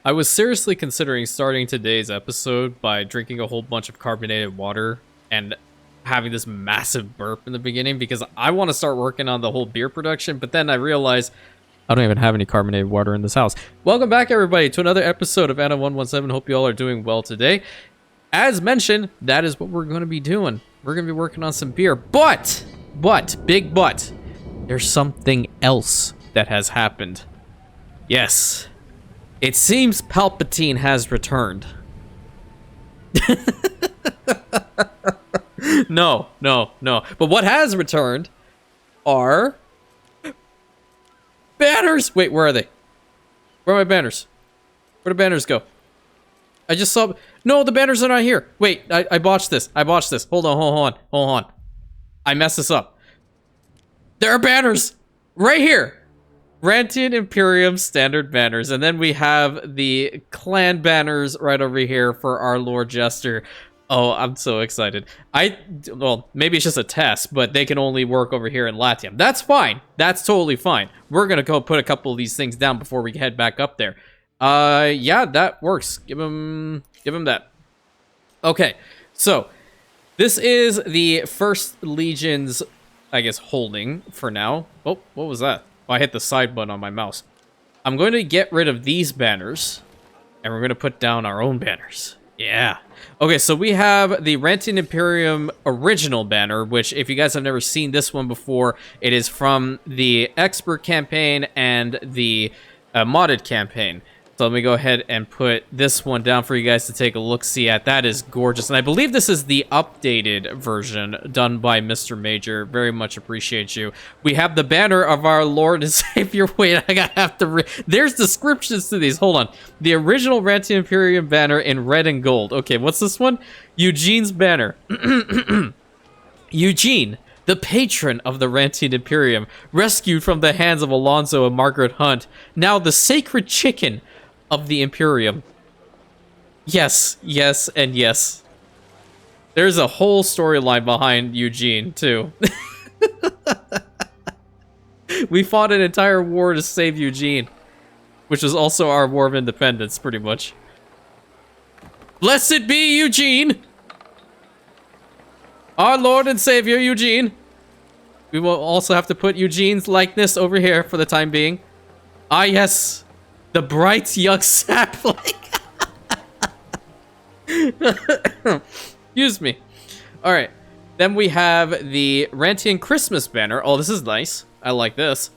I was seriously considering starting today's episode by drinking a whole bunch of carbonated water and having this massive burp in the beginning because I want to start working on the whole beer production, but then I realized I don't even have any carbonated water in this house. Welcome back, everybody, to another episode of Anno 117. Hope you all are doing well today. As mentioned, that is what we're going to be doing. We're going to be working on some beer, but, big but, there's something else that has happened. Yes. It seems Palpatine has returned. No. But what has returned are banners. Wait, where are they? Where are my banners? Where'd the banners go? I just saw... No, the banners are not here. Wait, I botched this. Hold on. I messed this up. There are banners right here. Rantian Imperium standard banners, and then we have the clan banners right over here for our Lord Jester. Oh, I'm so excited. Well, maybe it's just a test, but they can only work over here in Latium. That's fine. That's totally fine. We're gonna go put a couple of these things down before we head back up there. Yeah, that works. Give him that. Okay, so this is the First Legion's, I guess, holding for now. Oh, what was that? Oh, I hit the side button on my mouse. I'm going to get rid of these banners, and we're going to put down our own banners. Yeah. Okay, so we have the Rantian Imperium original banner, which, if you guys have never seen this one before, it is from the Expert campaign and the modded campaign. So let me go ahead and put this one down for you guys to take a look-see at. That is gorgeous. And I believe this is the updated version done by Mr. Major. Very much appreciate you. We have the banner of our Lord and Savior. Wait, I have to there's descriptions to these. Hold on. The original Rantian Imperium banner in red and gold. Okay, what's this one? Eugene's banner. Eugene, the patron of the Rantian Imperium, rescued from the hands of Alonso and Margaret Hunt, now the sacred chicken of the Imperium. Yes, and yes. There's a whole storyline behind Eugene, too. We fought an entire war to save Eugene, which was also our War of Independence, pretty much. Blessed be Eugene! Our Lord and Savior, Eugene. We will also have to put Eugene's likeness over here for the time being. Ah, yes. The bright young sapling. Excuse me. Alright. Then we have the Rantian Christmas banner. Oh, this is nice. I like this.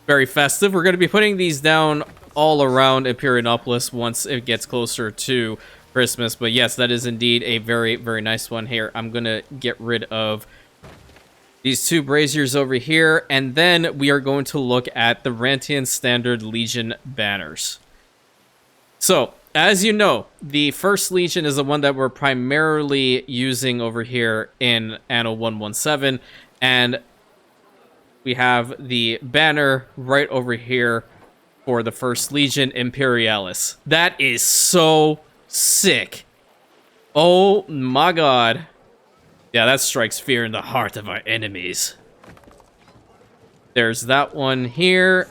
Very festive. We're going to be putting these down all around Imperianopolis once it gets closer to Christmas. But yes, that is indeed a very, very nice one here. I'm going to get rid of these two braziers over here, and then we are going to look at the Rantian Standard Legion banners. So, as you know, the First Legion is the one that we're primarily using over here in Anno 117, and we have the banner right over here for the First Legion Imperialis. That is so sick. Oh my god. Yeah, that strikes fear in the heart of our enemies. There's that one here,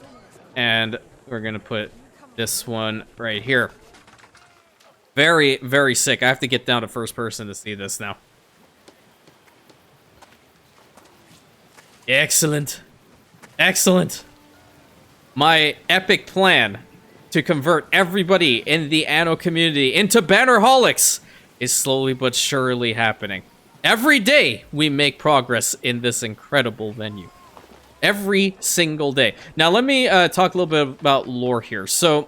and we're gonna put this one right here. Very, very sick. I have to get down to first person to see this now. Excellent. My epic plan to convert everybody in the Anno community into bannerholics is slowly but surely happening. Every day, we make progress in this incredible venue. Every single day. Now, let me talk a little bit about lore here. So,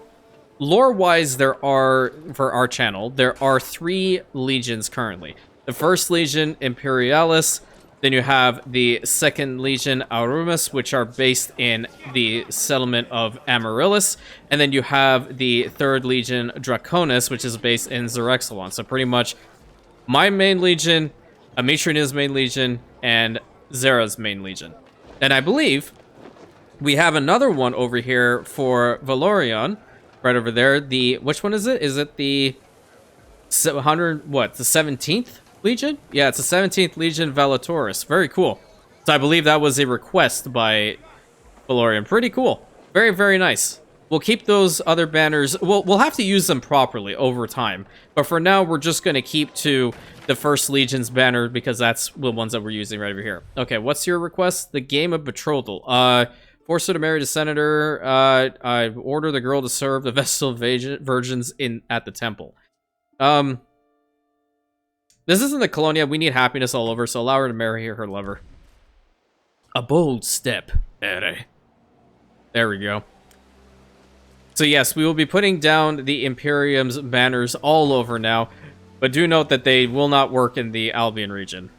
lore-wise, there are, for our channel, there are 3 legions currently. The First Legion, Imperialis. Then you have the Second Legion, Aurumus, which are based in the settlement of Amaryllis. And then you have the Third Legion, Draconis, which is based in Xerexalon. So, pretty much, my main legion, Amitrian's main legion, and Zera's main legion. And I believe we have another one over here for Valorion, right over there. Which one is it? Is it the 100, what, the 17th Legion? Yeah, it's the 17th Legion Valatoris. Very cool. So I believe that was a request by Valorion. Pretty cool. Very, very nice. We'll keep those other banners. We'll have to use them properly over time. But for now, we're just going to keep to the First Legion's banner because that's the ones that we're using right over here. Okay, what's your request? The game of betrothal. Force her to marry the senator. I order the girl to serve the Vestal Virgins at the temple. This isn't the Colonial. We need happiness all over, so allow her to marry her lover. A bold step, Ere. There we go. So yes, we will be putting down the Imperium's banners all over now, but do note that they will not work in the Albian region.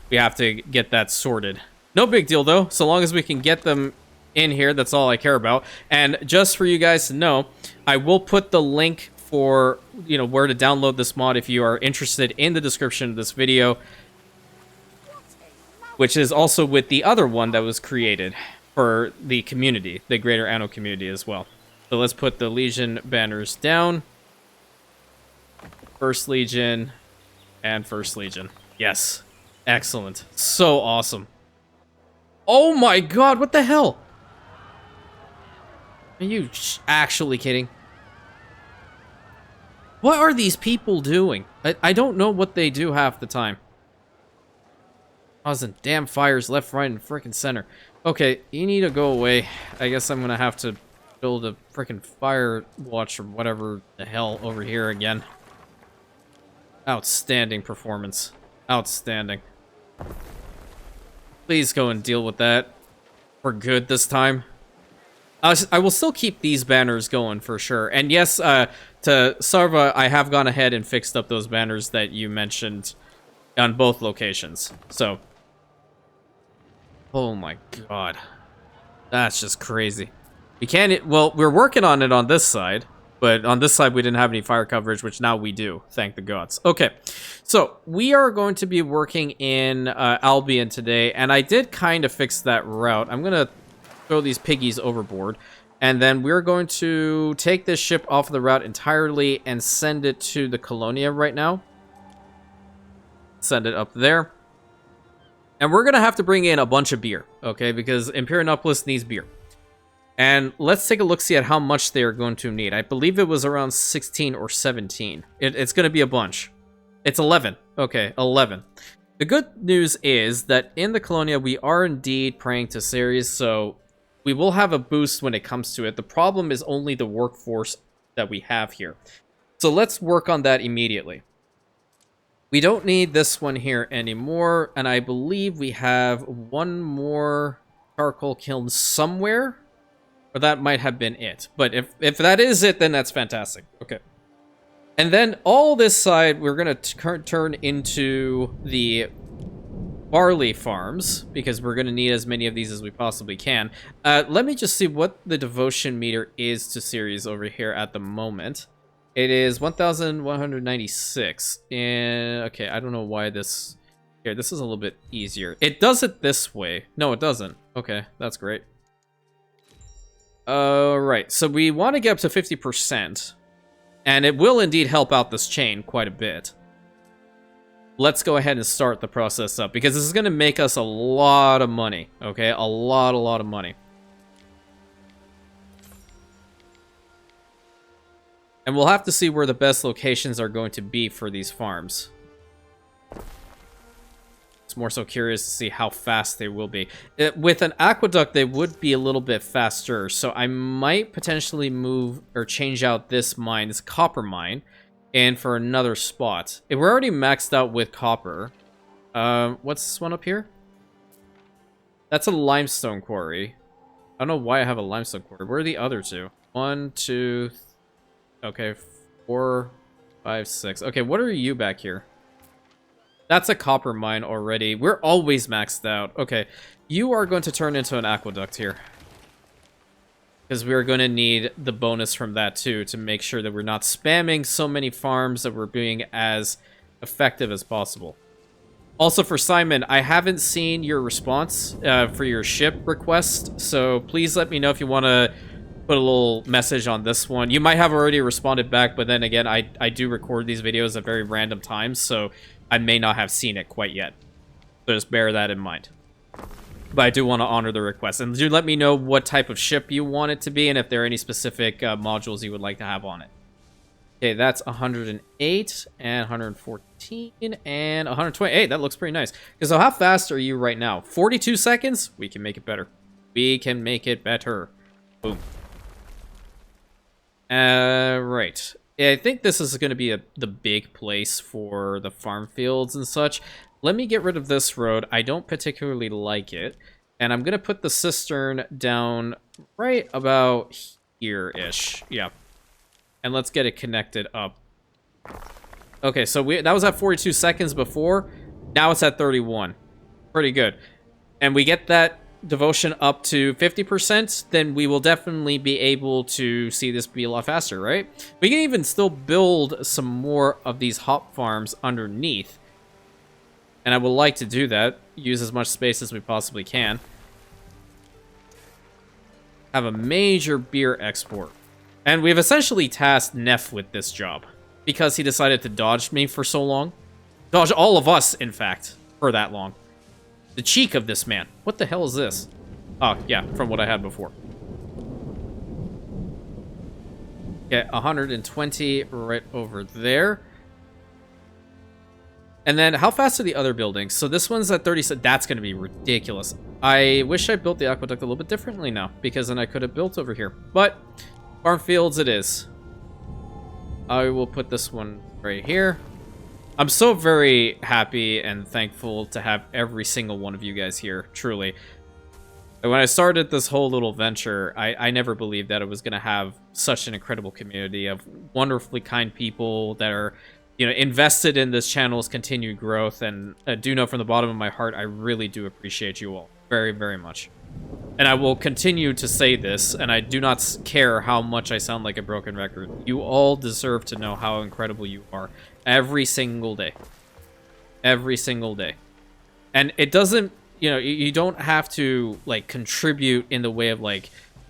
We have to get that sorted. No big deal though, so long as we can get them in here, that's all I care about. And just for you guys to know, I will put the link for, you know, where to download this mod if you are interested in the description of this video, which is also with the other one that was created for the community, the greater Anno community as well. So let's put the Legion banners down. First Legion and First Legion. Yes. Excellent. So awesome. Oh my god, what the hell? Are you actually kidding? What are these people doing? I don't know what they do half the time. Causing damn fires left, right, and frickin' center. Okay, you need to go away. I guess I'm gonna have to build a frickin' fire watch or whatever the hell over here again. Outstanding performance. Outstanding. Please go and deal with that. We're good this time. I will still keep these banners going for sure. And yes, to Sarva, I have gone ahead and fixed up those banners that you mentioned on both locations. So... oh my god. That's just crazy. We can't... well, we're working on it on this side. But on this side, we didn't have any fire coverage, which now we do. Thank the gods. Okay. So, we are going to be working in Albion today. And I did kind of fix that route. I'm going to throw these piggies overboard. And then we're going to take this ship off the route entirely and send it to the Colonial right now. Send it up there. And we're going to have to bring in a bunch of beer, okay? Because Imperiumopolis needs beer. And let's take a look-see at how much they are going to need. I believe it was around 16 or 17. It's going to be a bunch. It's 11. Okay, 11. The good news is that in the Colonial, we are indeed praying to Ceres, so we will have a boost when it comes to it. The problem is only the workforce that we have here. So let's work on that immediately. We don't need this one here anymore, and I believe we have one more charcoal kiln somewhere, or that might have been it. But if that is it, then that's fantastic. Okay. And then all this side, we're going to turn into the barley farms, because we're going to need as many of these as we possibly can. Let me just see what the devotion meter is to Ceres over here at the moment. It is 1,196. And okay, I don't know why this... here, this is a little bit easier. It does it this way. No, it doesn't. Okay, that's great. Alright, so we want to get up to 50%. And it will indeed help out this chain quite a bit. Let's go ahead and start the process up, because this is going to make us a lot of money. Okay, a lot of money. And we'll have to see where the best locations are going to be for these farms. It's more so curious to see how fast they will be. With an aqueduct, they would be a little bit faster. So I might potentially move or change out this mine, this copper mine, and for another spot. We're already maxed out with copper. What's this one up here? That's a limestone quarry. I don't know why I have a limestone quarry. Where are the other two? 1, 2, 3. Okay, 4, 5, 6. Okay, what are you back here? That's a copper mine already. We're always maxed out. Okay, you are going to turn into an aqueduct here. Because we are going to need the bonus from that too, to make sure that we're not spamming so many farms, that we're being as effective as possible. Also for Simon, I haven't seen your response for your ship request, so please let me know if you want to put a little message on this one. You might have already responded back, but then again, I do record these videos at very random times, so I may not have seen it quite yet. So just bear that in mind. But I do want to honor the request. And do let me know what type of ship you want it to be and if there are any specific modules you would like to have on it. Okay, that's 108 and 114 and 128. That looks pretty nice. Okay, so how fast are you right now? 42 seconds? We can make it better. We can make it better. Boom. Right. I think this is going to be the big place for the farm fields and such. Let me get rid of this road. I don't particularly like it. And I'm going to put the cistern down right about here-ish. Yeah. And let's get it connected up. Okay, so that was at 42 seconds before. Now it's at 31. Pretty good. And we get that devotion up to 50%, then we will definitely be able to see this be a lot faster, right? We can even still build some more of these hop farms underneath. And I would like to do that. Use as much space as we possibly can. Have a major beer export. And we've essentially tasked Neff with this job. Because he decided to dodge me for so long. Dodge all of us, in fact, for that long. The cheek of this man. What the hell is this? Oh, yeah, from what I had before. Okay, 120 right over there. And then, how fast are the other buildings? So this one's at 30, so that's going to be ridiculous. I wish I built the aqueduct a little bit differently now, because then I could have built over here. But, farm fields it is. I will put this one right here. I'm so very happy and thankful to have every single one of you guys here, truly. When I started this whole little venture, I never believed that it was going to have such an incredible community of wonderfully kind people that are, you know, invested in this channel's continued growth. And do know from the bottom of my heart, I really do appreciate you all very, very much. And I will continue to say this, and I do not care how much I sound like a broken record. You all deserve to know how incredible you are every single day. Every single day. And it doesn't, you know, you don't have to, like, contribute in the way of, like,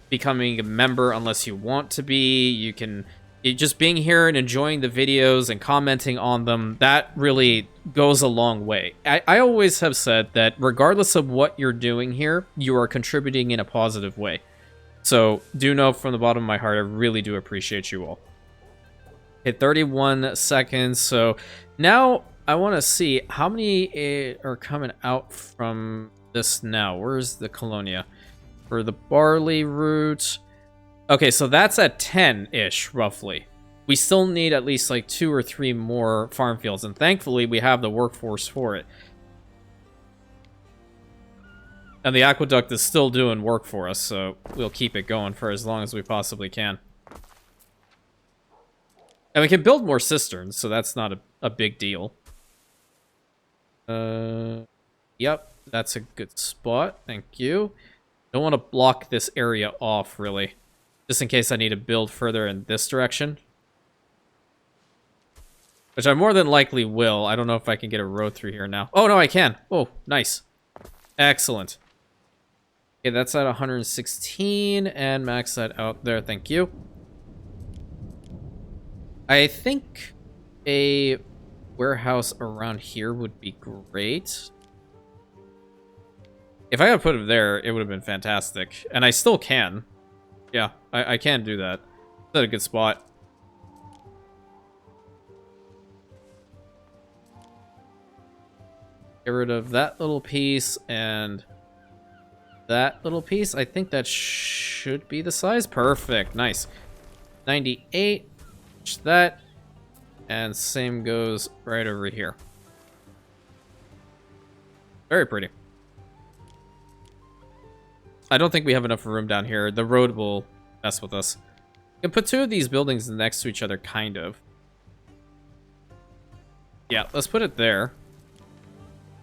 becoming a member unless you want to be. You can, just being here and enjoying the videos and commenting on them, that really goes a long way. I always have said that regardless of what you're doing here, you are contributing in a positive way. So do know from the bottom of my heart, I really do appreciate you all. Hit 31 seconds. So now I want to see how many are coming out from this now. Where's the Colonia? For the barley root. Okay, so that's at 10-ish, roughly. We still need at least like 2 or 3 more farm fields, and thankfully we have the workforce for it. And the aqueduct is still doing work for us, so we'll keep it going for as long as we possibly can. And we can build more cisterns, so that's not a big deal. Yep, that's a good spot. Thank you. Don't want to block this area off, really. Just in case I need to build further in this direction. Which I more than likely will. I don't know if I can get a road through here now. Oh, no, I can. Oh, nice. Excellent. Okay, that's at 116. And max that out there. Thank you. I think a warehouse around here would be great. If I had put it there, it would have been fantastic. And I still can. Yeah, I can do that. That's a good spot. Get rid of that little piece and that little piece. I think that should be the size. Perfect. Nice. 98. That. And same goes right over here. Very pretty. I don't think we have enough room down here. The road will mess with us. We can put 2 of these buildings next to each other, kind of. Yeah, let's put it there.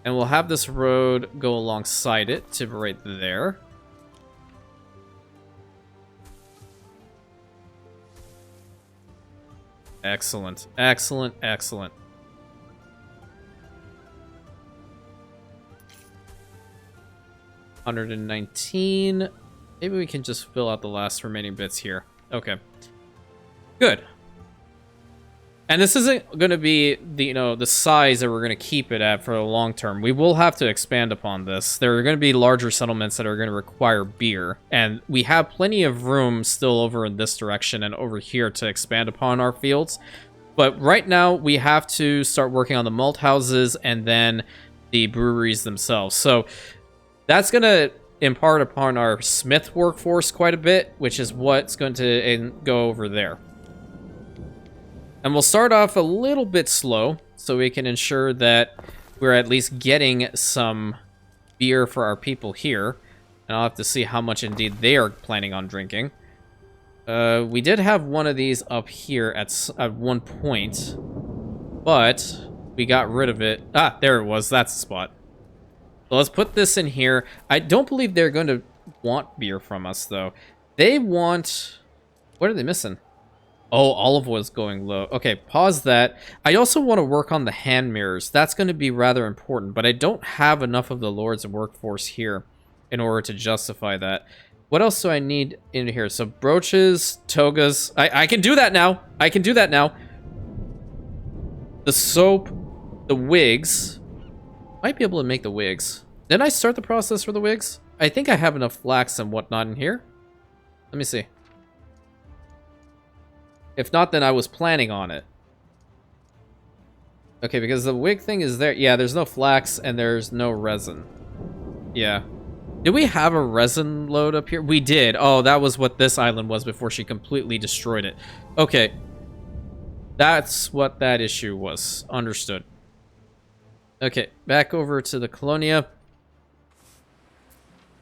And we'll have this road go alongside it to right there. Excellent. Excellent. Excellent. $119. Maybe we can just fill out the last remaining bits here. Okay. Good. And this isn't going to be the the size that we're going to keep it at for the long term. We will have to expand upon this. There are going to be larger settlements that are going to require beer, and we have plenty of room still over in this direction and over here to expand upon our fields. But right now we have to start working on the malt houses and then the breweries themselves. So that's going to impart upon our smith workforce quite a bit, which is what's going to go over there. And we'll start off a little bit slow so we can ensure that we're at least getting some beer for our people here. And I'll have to see how much indeed they are planning on drinking. We did have one of these up here at one point, but we got rid of it. Ah, there it was. That's the spot. So let's put this in here. I don't believe they're going to want beer from us, though. They want... What are they missing? Oh, olive oil's going low. Okay, pause that. I also want to work on the hand mirrors. That's going to be rather important, but I don't have enough of the Lords of Workforce here in order to justify that. What else do I need in here? So brooches, togas. I can do that now. I can do that now. The soap, the wigs. Might be able to make the wigs. Didn't I start the process for the wigs? I think I have enough flax and whatnot in here. Let me see. If not, then I was planning on it. Okay, because the wig thing is there. Yeah, there's no flax and there's no resin. Yeah. Did we have a resin load up here? We did. Oh, that was what this island was before she completely destroyed it. Okay. That's what that issue was. Understood. Okay, back over to the Colonia.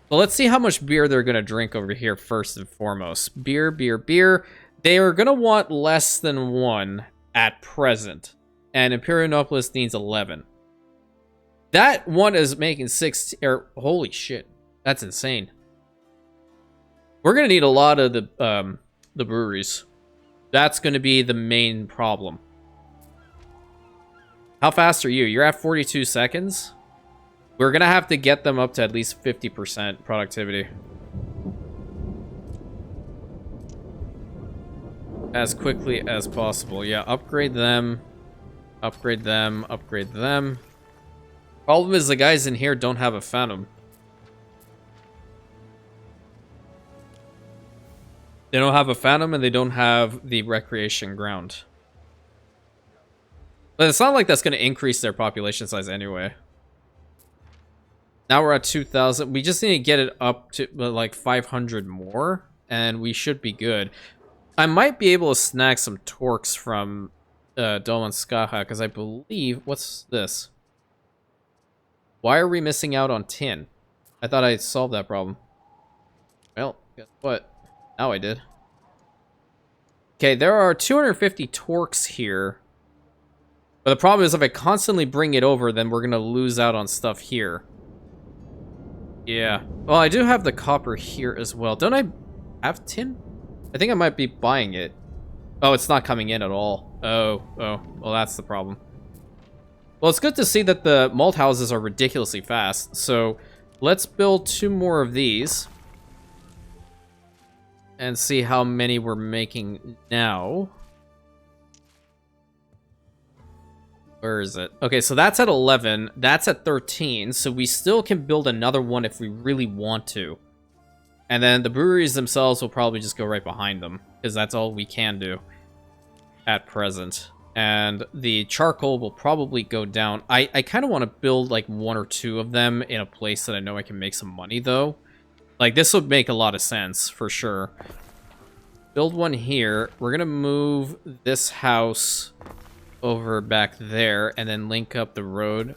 Well, let's see how much beer they're going to drink over here first and foremost. Beer, beer, beer. They are going to want less than 1 at present. And Imperiumopolis needs 11. That one is making 6... holy shit. That's insane. We're going to need a lot of the breweries. That's going to be the main problem. How fast are you? You're at 42 seconds? We're going to have to get them up to at least 50% productivity. As quickly as possible. Yeah, upgrade them. Upgrade them. Upgrade them. Problem is the guys in here don't have a phantom. They don't have a phantom and they don't have the recreation ground. But it's not like that's going to increase their population size anyway. Now we're at 2,000. We just need to get it up to like 500 more and we should be good. I might be able to snag some torques from Dolmanskaja because I believe... What's this? Why are we missing out on tin? I thought I solved that problem. Well, guess what? Now I did. Okay, there are 250 torques here. But the problem is if I constantly bring it over, then we're going to lose out on stuff here. Yeah. Well, I do have the copper here as well. Don't I have tin? I think I might be buying it. Oh, it's not coming in at all. Oh. Well, that's the problem. Well, it's good to see that the malt houses are ridiculously fast. So, let's build 2 more of these. And see how many we're making now. Where is it? Okay, so that's at 11. That's at 13. So we still can build another one if we really want to. And then the breweries themselves will probably just go right behind them. Because that's all we can do at present. And the charcoal will probably go down. I kind of want to build like 1 or 2 of them in a place that I know I can make some money, though. Like, this would make a lot of sense, for sure. Build one here. We're going to move this house over back there and then link up the road.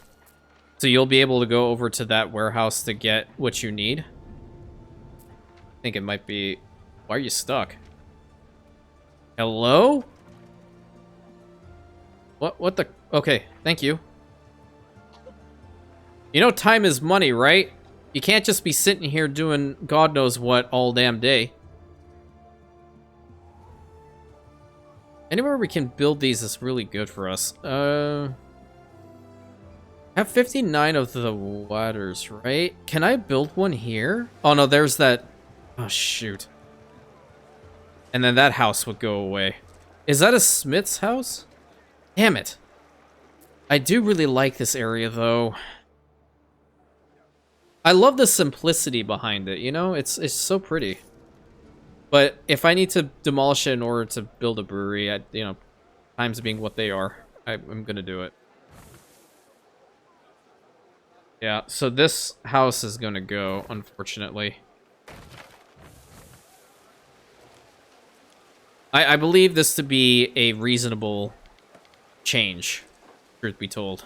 So you'll be able to go over to that warehouse to get what you need. I think it might be... Why are you stuck? Hello? What the... Okay, thank you. You know time is money, right? You can't just be sitting here doing God knows what all damn day. Anywhere we can build these is really good for us. I have 59 of the waters, right? Can I build one here? Oh no, there's that... Oh shoot. And then that house would go away. Is that a smith's house? Damn it. I do really like this area, though. I love the simplicity behind it, you know? It's so pretty. But if I need to demolish it in order to build a brewery, you know, times being what they are, I'm gonna do it. Yeah, so this house is gonna go, unfortunately. I believe this to be a reasonable change, truth be told.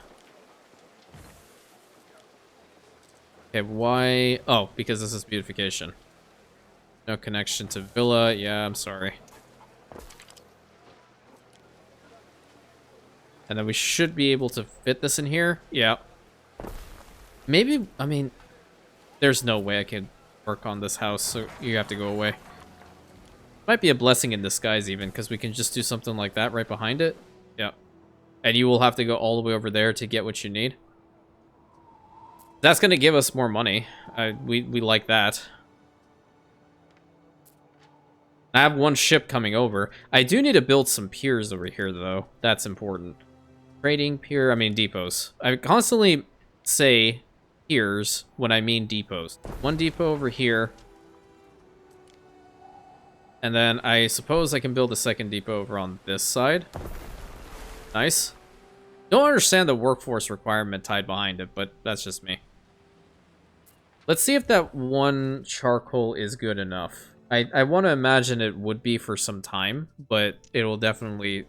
Okay, why? Oh, because this is beautification. No connection to villa. Yeah, I'm sorry. And then we should be able to fit this in here. Yeah. Maybe, I mean, there's no way I can work on this house, so you have to go away. Might be a blessing in disguise even, because we can just do something like that right behind it. Yeah. And you will have to go all the way over there to get what you need. That's going to give us more money. We like that. I have one ship coming over. I do need to build some piers over here, though. That's important. Trading pier, I mean depots. I constantly say piers when I mean depots. One depot over here. And then I suppose I can build a second depot over on this side. Nice. Don't understand the workforce requirement tied behind it, but that's just me. Let's see if that one charcoal is good enough. I want to imagine it would be for some time, but it will definitely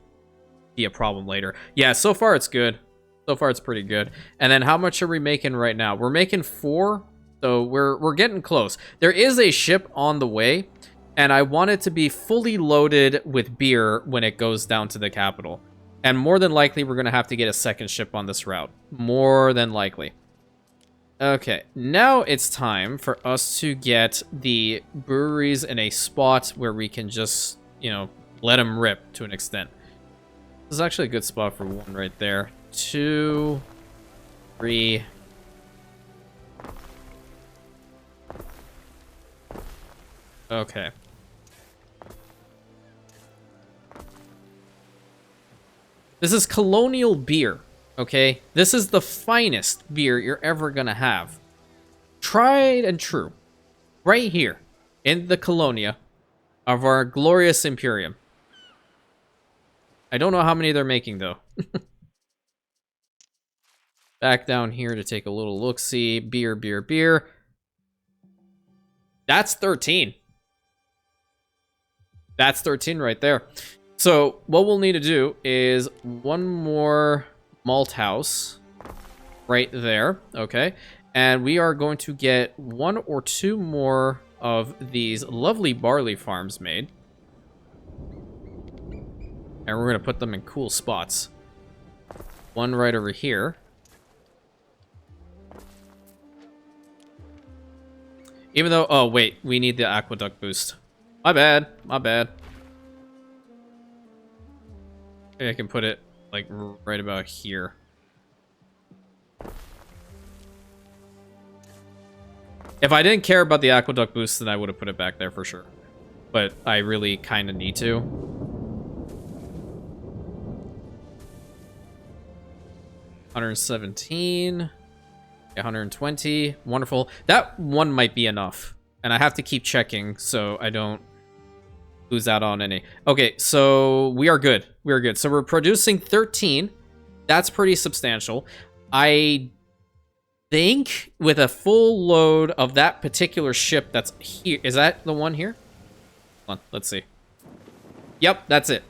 be a problem later. Yeah, so far it's good. So far it's pretty good. And then how much are we making right now? We're making 4, so we're getting close. There is a ship on the way, and I want it to be fully loaded with beer when it goes down to the capital. And more than likely, we're going to have to get a second ship on this route. More than likely. Okay, now it's time for us to get the breweries in a spot where we can just, you know, let them rip to an extent. This is actually a good spot for 1 right there. 2, 3. Okay. This is Colonial beer. Okay, this is the finest beer you're ever gonna have. Tried and true. Right here, in the Colonia of our glorious Imperium. I don't know how many they're making, though. Back down here to take a little look-see. Beer, beer, beer. That's 13. That's 13 right there. So, what we'll need to do is 1 more malt house right there, okay? And we are going to get 1 or 2 more of these lovely barley farms made. And we're going to put them in cool spots. 1 right over here. Even though, oh wait, we need the aqueduct boost. My bad, my bad. Maybe I can put it like right about here. If I didn't care about the aqueduct boost, then I would have put it back there for sure. But I really kind of need to. 117. 120. Wonderful. That 1 might be enough. And I have to keep checking so I don't lose out on any. Okay, so we are good. We are good. So we're producing 13. That's pretty substantial. I think with a full load of that particular ship that's here. Is that the one here? Hold on, let's see. Yep, that's it.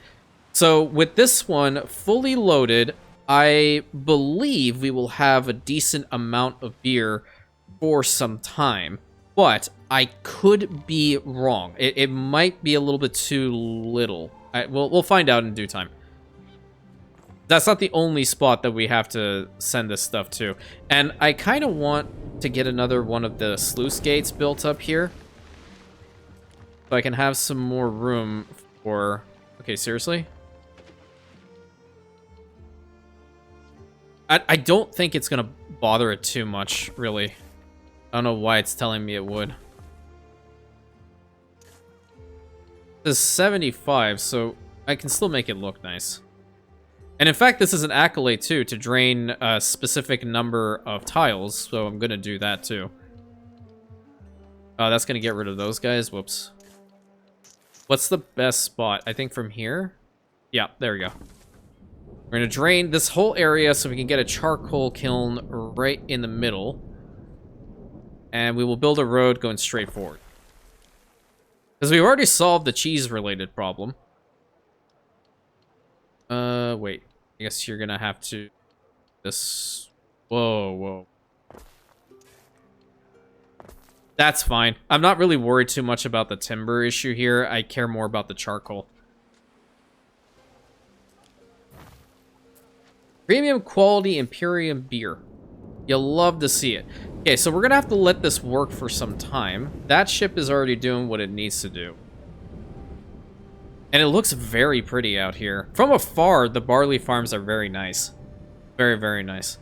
So with this one fully loaded, I believe we will have a decent amount of beer for some time. But I could be wrong. It might be a little bit too little. We'll find out in due time. That's not the only spot that we have to send this stuff to. And I kind of want to get another one of the sluice gates built up here. So I can have some more room for... Okay, seriously? I don't think it's going to bother it too much, really. I don't know why it's telling me it would. This is 75, so I can still make it look nice. And in fact, this is an accolade too, to drain a specific number of tiles. So I'm going to do that too. That's going to get rid of those guys. Whoops. What's the best spot? I think from here? Yeah, there we go. We're going to drain this whole area so we can get a charcoal kiln right in the middle. And we will build a road going straight forward. Because we've already solved the cheese-related problem. Wait. I guess you're going to have to... This... Whoa, whoa. That's fine. I'm not really worried too much about the timber issue here. I care more about the charcoal. Premium quality Imperium beer. You'll love to see it. Okay, so we're going to have to let this work for some time. That ship is already doing what it needs to do. And it looks very pretty out here. From afar, the barley farms are very nice. Very, very nice.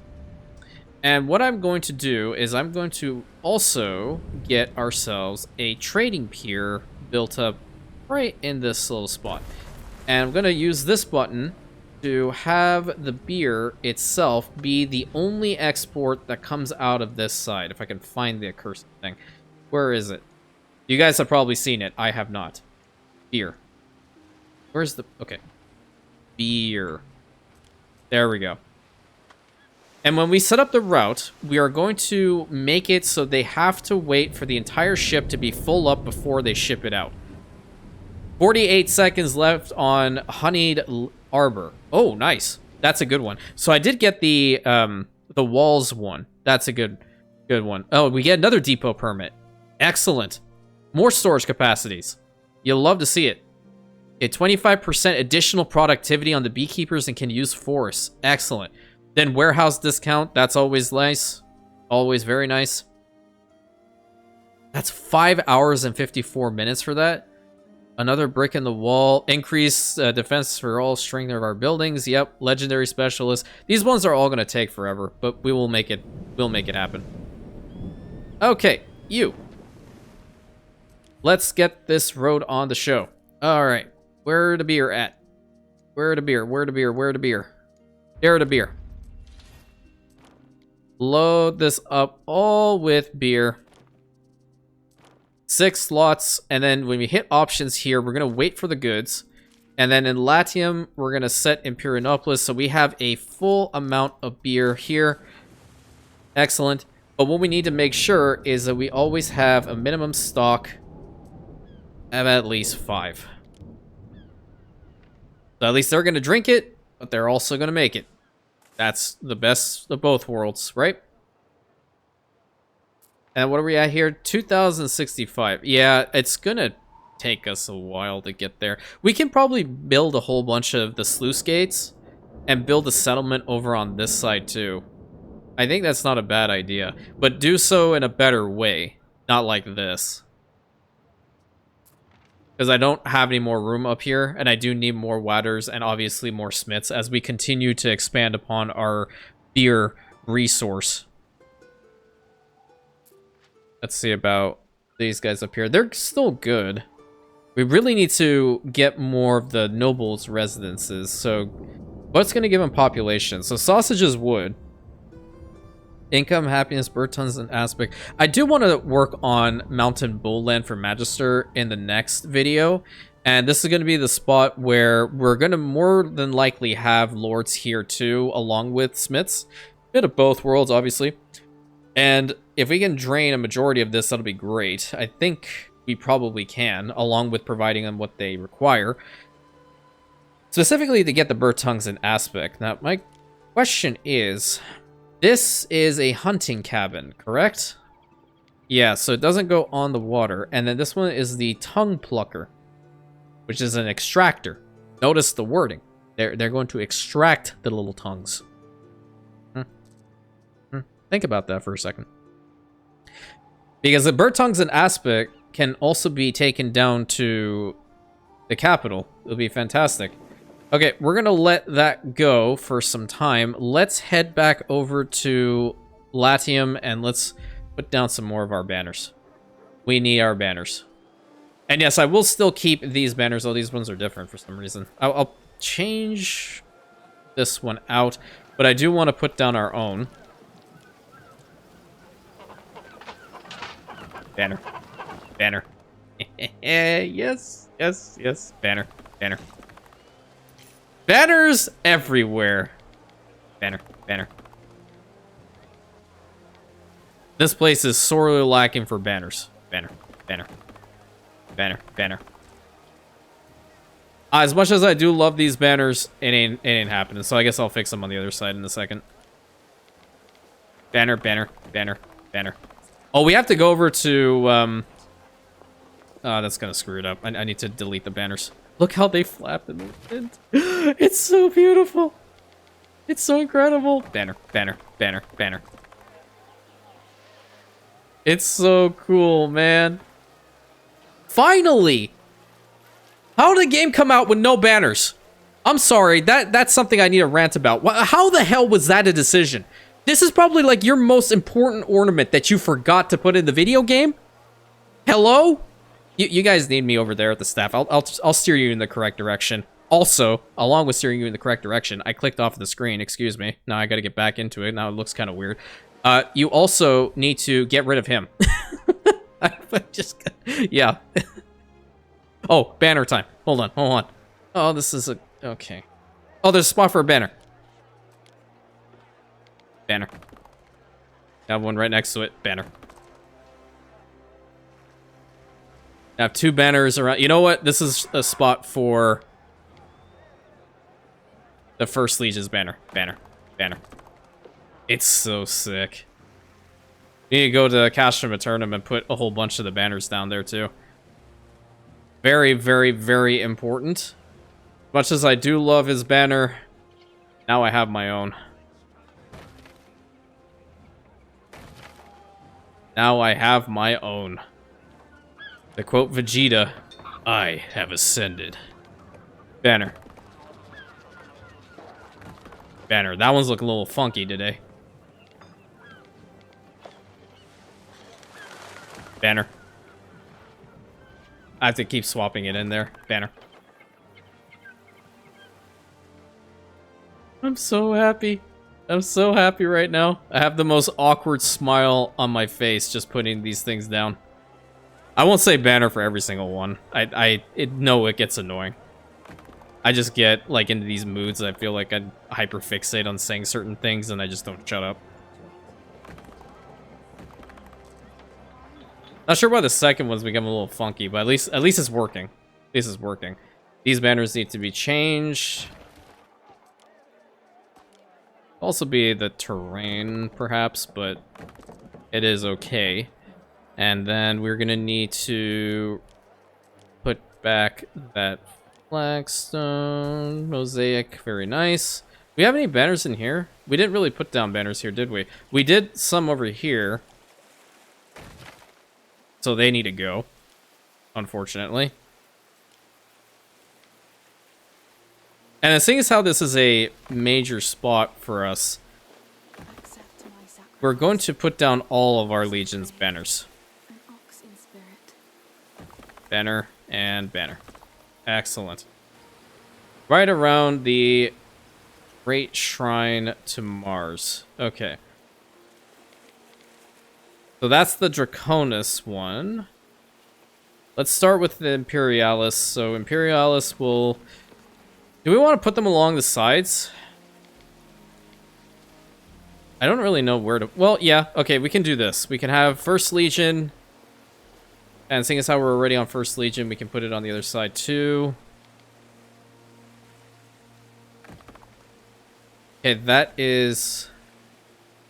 And what I'm going to do is I'm going to also get ourselves a trading pier built up right in this little spot. And I'm going to use this button to have the beer itself be the only export that comes out of this side. If I can find the accursed thing. Where is it? You guys have probably seen it. I have not. Beer. Where's the... Okay. Beer. There we go. And when we set up the route, we are going to make it so they have to wait for the entire ship to be full up before they ship it out. 48 seconds left on Honeyed Arbor. Oh, nice. That's a good one. So I did get the walls one. That's a good one. Oh, we get another depot permit. Excellent. More storage capacities. You'll love to see it. Okay, 25% additional productivity on the beekeepers and can use forests. Excellent. Then warehouse discount. That's always nice. Always very nice. That's 5 hours and 54 minutes for that. Another brick in the wall. Increase defense for all strength of our buildings. Yep. Legendary specialist. These ones are all going to take forever, but we will make it. We'll make it happen. Okay, you. Let's get this road on the show. All right. Where the beer at? Where the beer? Where the beer? Where the beer? There the beer. Load this up all with beer. 6 slots, and then when we hit options here, we're going to wait for the goods. And then in Latium, we're going to set Imperiumopolis, so we have a full amount of beer here. Excellent. But what we need to make sure is that we always have a minimum stock of at least 5. So at least they're going to drink it, but they're also going to make it. That's the best of both worlds, right? And what are we at here? 2065. Yeah, it's gonna take us a while to get there. We can probably build a whole bunch of the sluice gates and build a settlement over on this side too. I think that's not a bad idea, but do so in a better way, not like this. Because I don't have any more room up here, and I do need more wadders and obviously more smiths as we continue to expand upon our beer resource. Let's see about these guys up here. They're still good. We really need to get more of the nobles' residences. So, what's going to give them population? So, sausage is wood. Income, happiness, bird tons, and aspect. I do want to work on Mountain Bullland for Magister in the next video. And this is going to be the spot where we're going to more than likely have lords here too, along with smiths. Bit of both worlds, obviously. And if we can drain a majority of this, that'll be great. I think we probably can, along with providing them what they require. Specifically to get the bird tongues and aspect. Now, my question is... This is a hunting cabin, correct? Yeah, so it doesn't go on the water. And then this one is the tongue plucker, which is an extractor. Notice the wording. They're going to extract the little tongues. Think about that for a second. Because the bird tongues and aspect can also be taken down to the capital. It'll be fantastic. Okay, we're going to let that go for some time. Let's head back over to Latium and let's put down some more of our banners. We need our banners. And yes, I will still keep these banners, though these ones are different for some reason. I'll change this one out. But I do want to put down our own. Banner. Banner. Yes, yes, yes. Banner. Banner. Banners everywhere. Banner. Banner. This place is sorely lacking for banners. Banner. Banner. Banner. Banner. As much as I do love these banners, it ain't happening. So I guess I'll fix them on the other side in a second. Banner, banner, banner, banner. Oh, we have to go over to, oh, that's gonna screw it up. I need to delete the banners. Look how they flap in the wind. It's so beautiful. It's so incredible. Banner, banner, banner, banner. It's so cool, man. Finally! How did the game come out with no banners? I'm sorry, that's something I need to rant about. How the hell was that a decision? This is probably like your most important ornament that you forgot to put in the video game? Hello? You guys need me over there at the staff. I'll steer you in the correct direction. Also, along with steering you in the correct direction, I clicked off the screen, excuse me. Now I gotta get back into it. Now it looks kind of weird. You also need to get rid of him. Yeah. Oh, banner time. Hold on, hold on. Oh, this is a... Okay. Oh, there's a spot for a banner. Banner. Have one right next to it. Banner. I have two banners around. You know what? This is a spot for the First Legion's banner. Banner. Banner. It's so sick. You need to go to Castrum Eternum and put a whole bunch of the banners down there, too. Very, very, very important. Much as I do love his banner, now I have my own. Now I have my own. To quote Vegeta, I have ascended. Banner. Banner. That one's looking a little funky today. Banner. I have to keep swapping it in there. Banner. I'm so happy. I'm so happy right now. I have the most awkward smile on my face just putting these things down. I won't say banner for every single one. No, it gets annoying. I just get, like, into these moods. I feel like I hyperfixate on saying certain things and I just don't shut up. Not sure why the second one's become a little funky, but at least it's working. At least it's working. These banners need to be changed. Also be the terrain, perhaps, but it is okay. And then we're gonna need to put back that flagstone mosaic. Very nice. Do we have any banners in here? We didn't really put down banners here, did we? We did some over here. So they need to go, unfortunately. And seeing as how this is a major spot for us, we're going to put down all of our Legion's banners. Banner and banner. Excellent. Right around the Great Shrine to Mars. Okay. So that's the Draconis one. Let's start with the Imperialis. So Imperialis will... Do we want to put them along the sides? I don't really know where to... Well, yeah. Okay, we can do this. We can have First Legion. And seeing as how we're already on First Legion, we can put it on the other side too. Okay, that is...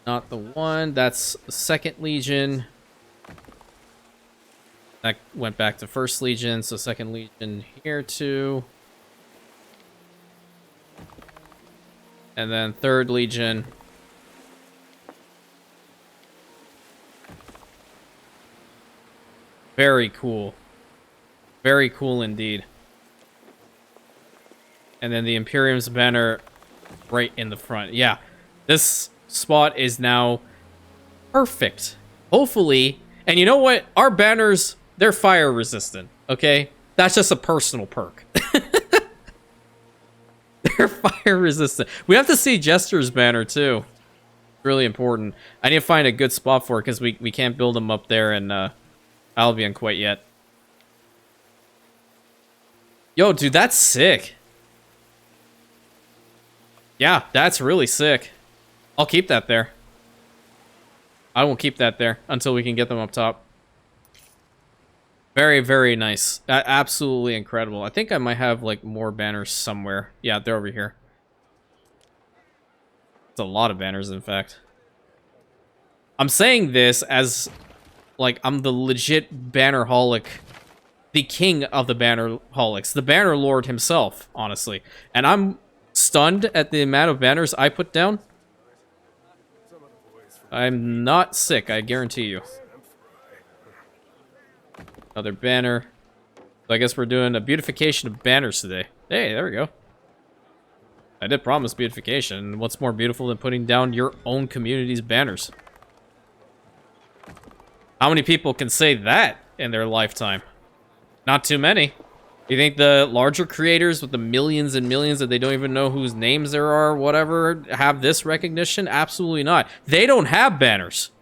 not the one. That's the Second Legion. That went back to First Legion, so Second Legion here too. And then Third Legion. Very cool. Very cool indeed. And then the Imperium's banner right in the front. Yeah, this spot is now perfect. Hopefully. And you know what? Our banners, they're fire resistant, okay? That's just a personal perk. They're fire resistant. We have to see Jester's banner too. Really important. I need to find a good spot for it because we can't build them up there in Albion quite yet. Yo, dude, that's sick. Yeah, that's really sick. I'll keep that there. I will keep that there until we can get them up top. Very, very nice. Absolutely incredible. I think I might have, like, more banners somewhere. Yeah, they're over here. It's a lot of banners, in fact. I'm saying this as, like, I'm the legit bannerholic. The king of the bannerholics. The banner lord himself, honestly. And I'm stunned at the amount of banners I put down. I'm not sick, I guarantee you. Another banner. So I guess we're doing a beautification of banners today. Hey, there we go. I did promise beautification. What's more beautiful than putting down your own community's banners? How many people can say that in their lifetime? Not too many. You think the larger creators with the millions and millions that they don't even know whose names there are, whatever, have this recognition? Absolutely not. They don't have banners.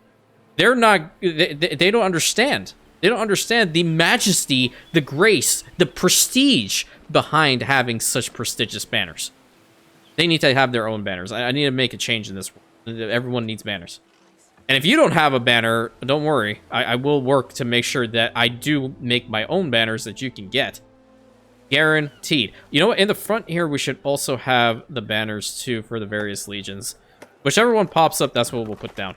They're not... They don't understand. They don't understand the majesty, the grace, the prestige behind having such prestigious banners. They need to have their own banners. I need to make a change in this world. Everyone needs banners. And if you don't have a banner, don't worry. I will work to make sure that I do make my own banners that you can get. Guaranteed. You know what? In the front here, we should also have the banners, too, for the various legions. Whichever one pops up, that's what we'll put down.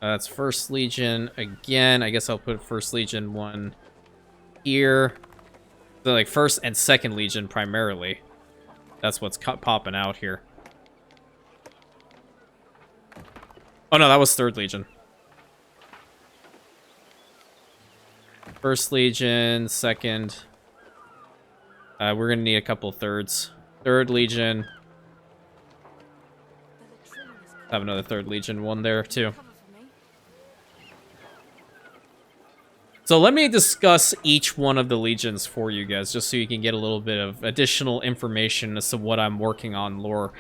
That's First Legion again. I guess I'll put First Legion one here. So, like, First and Second Legion primarily. That's what's popping out here. Oh, no, that was Third Legion. First Legion, Second. We're going to need a couple thirds. Third Legion. Have another Third Legion one there, too. So let me discuss each one of the legions for you guys, just so you can get a little bit of additional information as to what I'm working on lore,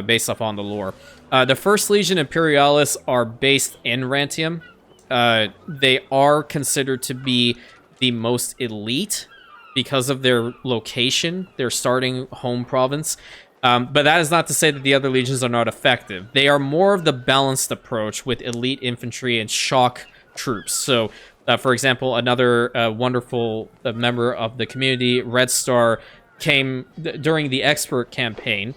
based off on the lore. The First Legion Imperialis are based in Rantian. They are considered to be the most elite because of their location, their starting home province. But that is not to say that the other legions are not effective. They are more of the balanced approach with elite infantry and shock troops. So, for example, another wonderful member of the community, Red Star, came during the Expert campaign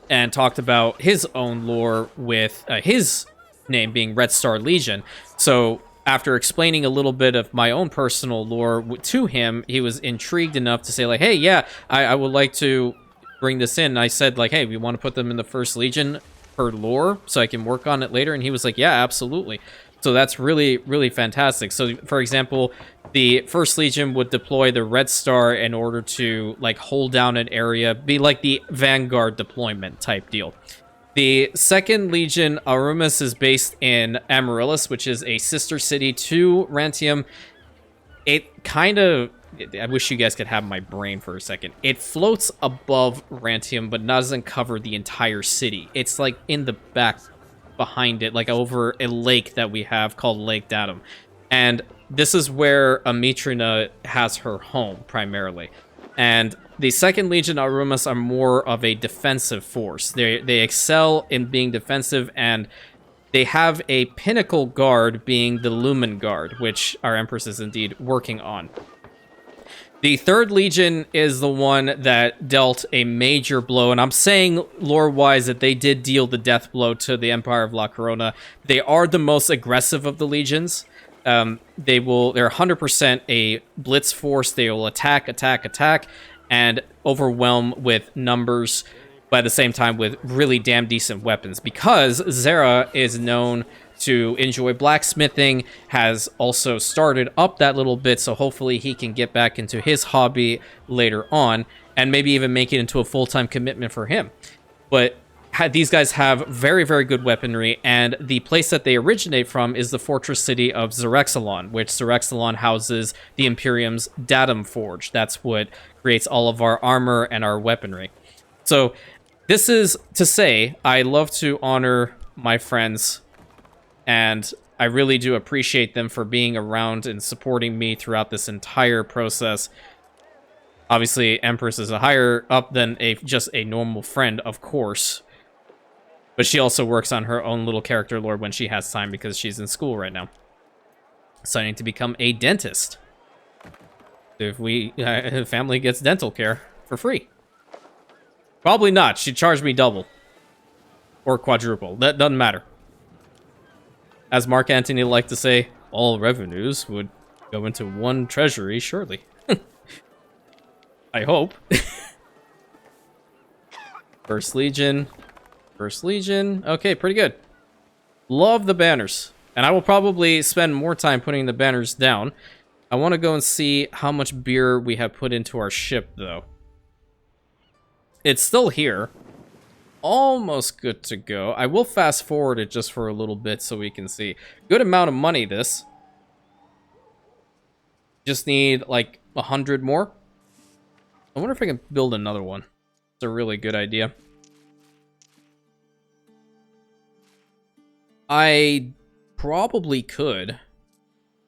and talked about his own lore with his name being Red Star Legion. So after explaining a little bit of my own personal lore to him, he was intrigued enough to say, like, hey, yeah, I would like to bring this in. And I said, like, hey, we want to put them in the First Legion per lore so I can work on it later. And he was like, yeah, absolutely. So that's really, really fantastic. So, for example, the First Legion would deploy the Red Star in order to, like, hold down an area, be like the Vanguard deployment type deal. The Second Legion, Arumas, is based in Amaryllis, which is a sister city to Rantium. It kind of... I wish you guys could have my brain for a second. It floats above Rantium, but doesn't cover the entire city. It's, like, in the back behind it, like over a lake that we have called Lake Datum. And this is where Amitrina has her home, primarily. And the Second Legion Arumas are more of a defensive force. They excel in being defensive, and they have a pinnacle guard being the Lumen Guard, which our Empress is indeed working on. The Third Legion is the one that dealt a major blow, and I'm saying lore-wise that they did deal the death blow to the Empire of La Corona. They are the most aggressive of the legions. They're 100% a blitz force. They will attack, and overwhelm with numbers, but at the same time with really damn decent weapons. Because Zera is known to enjoy blacksmithing, has also started up that little bit, so hopefully he can get back into his hobby later on, and maybe even make it into a full-time commitment for him. But these guys have very, very good weaponry, and the place that they originate from is the fortress city of Xerexalon, which Xerexalon houses the Imperium's Datum Forge. That's what creates all of our armor and our weaponry. So this is to say, I love to honor my friends, and I really do appreciate them for being around and supporting me throughout this entire process. Obviously, Empress is a higher up than just a normal friend, of course. But she also works on her own little character lore when she has time because she's in school right now. Deciding to become a dentist. If family gets dental care for free. Probably not. She'd charge me double. Or quadruple. That doesn't matter. As Mark Antony liked to say, all revenues would go into one treasury, surely. I hope. First Legion. First Legion. Okay, pretty good. Love the banners. And I will probably spend more time putting the banners down. I want to go and see how much beer we have put into our ship, though. It's still here. Almost good to go. I will fast forward it just for a little bit so we can see. Good amount of money, this. Just need, like, 100 more. I wonder if I can build another one. It's a really good idea. I probably could.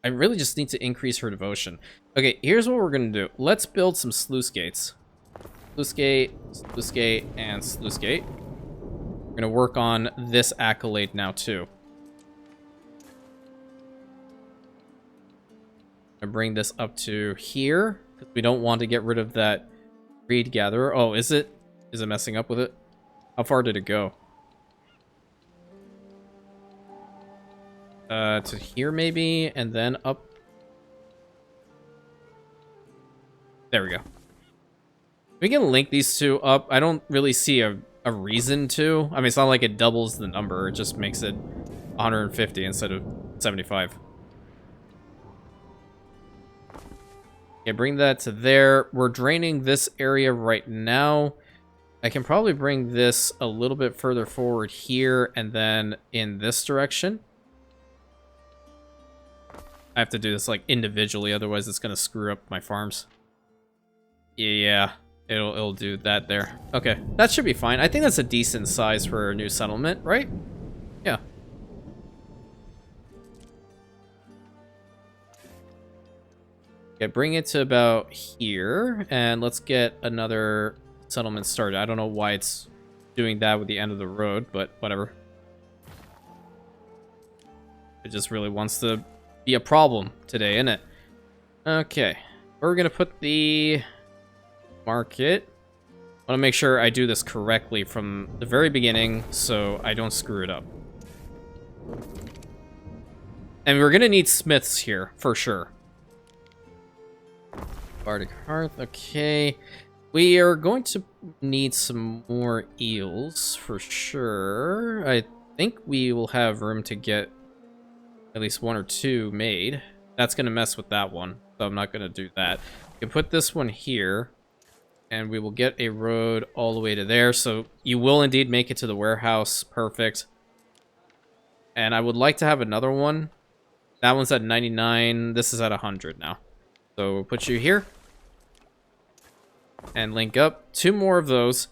I really just need to increase her devotion. Okay, here's what we're going to do. Let's build some sluice gates. Sluice gate, and sluice gate. We're going to work on this accolade now, too. I'm going to bring this up to here, because we don't want to get rid of that reed gatherer. Oh, is it? Is it messing up with it? How far did it go? To here maybe, and then up. There we go. We can link these two up. I don't really see a reason to. I mean, it's not like it doubles the number. It just makes it 150 instead of 75. Okay, bring that to there. We're draining this area right now. I can probably bring this a little bit further forward here and then in this direction. I have to do this like individually, otherwise it's gonna screw up my farms. Yeah, it'll do that there. Okay, that should be fine. I think that's a decent size for a new settlement, right? Yeah. Okay, bring it to about here, and let's get another settlement started. I don't know why it's doing that with the end of the road, but whatever. It just really wants to be a problem today, isn't it? Okay, we're gonna put the market. I want to make sure I do this correctly from the very beginning so I don't screw it up. And we're gonna need smiths here for sure. Bardic Hearth, okay. We are going to need some more eels for sure. I think we will have room to get at least 1 or 2 made. That's going to mess with that one, so I'm not going to do that. We can put this one here, and we will get a road all the way to there. So you will indeed make it to the warehouse. Perfect. And I would like to have another one. That one's at 99. This is at 100 now. So we'll put you here. And link up. 2 more of those.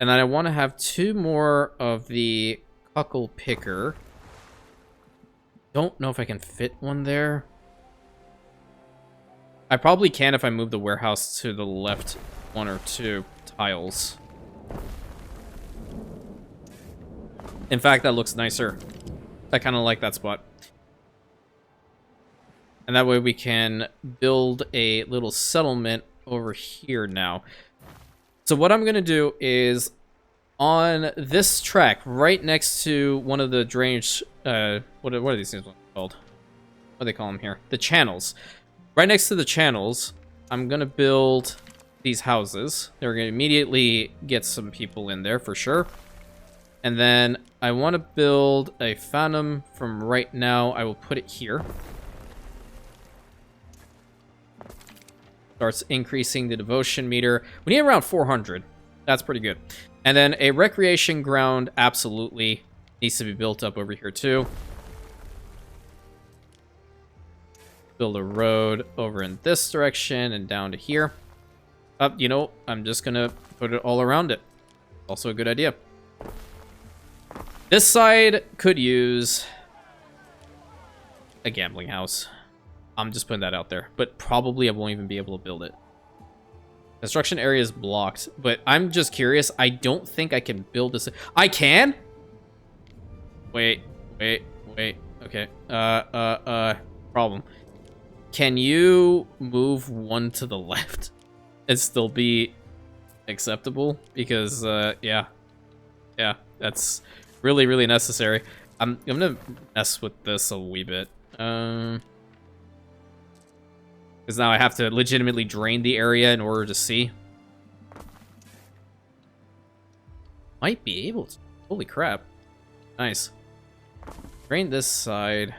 And then I want to have 2 more of the cuckle picker. Don't know if I can fit one there. I probably can if I move the warehouse to the left 1 or 2 tiles. In fact, that looks nicer. I kind of like that spot. And that way we can build a little settlement over here now. So what I'm going to do is on this track, right next to one of the drainage, what are these things called? What do they call them here? The channels. Right next to the channels, I'm going to build these houses. They're going to immediately get some people in there for sure. And then I want to build a phantom from right now. I will put it here. Starts increasing the devotion meter. We need around 400. That's pretty good. And then a recreation ground absolutely needs to be built up over here too. Build a road over in this direction and down to here. You know, I'm just gonna put it all around it. Also a good idea. This side could use a gambling house. I'm just putting that out there. But probably I won't even be able to build it. Construction area is blocked. But I'm just curious. I don't think I can build this. I can? Wait. Okay. Problem. Can you move one to the left and still be acceptable? Because, yeah, that's really, really necessary. I'm gonna mess with this a wee bit. Because now I have to legitimately drain the area in order to see. Might be able to. Holy crap. Nice. Drain this side.